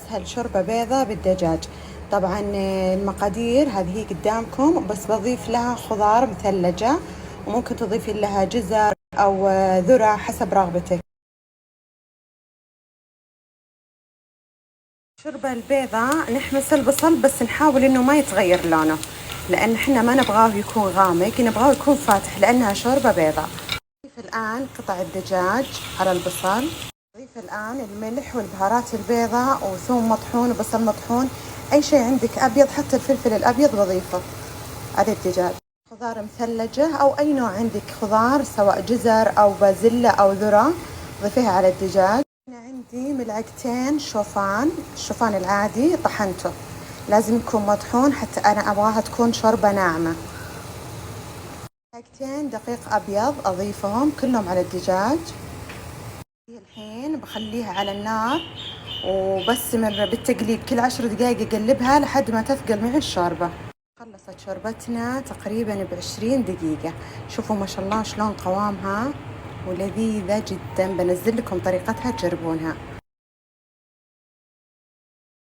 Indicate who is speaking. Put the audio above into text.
Speaker 1: أسهل شوربة بيضة بالدجاج. طبعا المقادير هذه هي قدامكم، بس بضيف لها خضار مثلجة، وممكن تضيفي لها جزر أو ذرة حسب رغبتك. الشوربة البيضة نحمص البصل بس نحاول إنه ما يتغير لونه، لأن إحنا ما نبغاه يكون غامق، نبغاه يكون فاتح لأنها شوربة بيضة. نضيف الآن قطع الدجاج على البصل. نضيف الآن الملح والبهارات البيضاء وثوم مطحون وبصل مطحون، أي شيء عندك أبيض، حتى الفلفل الأبيض بضيفه على الدجاج. خضار مثلجة أو أي نوع عندك خضار، سواء جزر أو بازلة أو ذرة، ضيفيها على الدجاج. أنا عندي ملعقتين شوفان، الشوفان العادي طحنته، لازم يكون مطحون حتى أنا أبغاها تكون شوربة ناعمة. ملعقتين دقيق أبيض أضيفهم كلهم على الدجاج. الحين بخليها على النار وبستمر بالتقليب كل 10 دقايق أقلبها لحد ما تثقل معي الشوربة. خلصت شوربتنا تقريبا ب20 دقيقة. شوفوا ما شاء الله شلون قوامها ولذيذة جدا. بنزل لكم طريقتها تجربونها.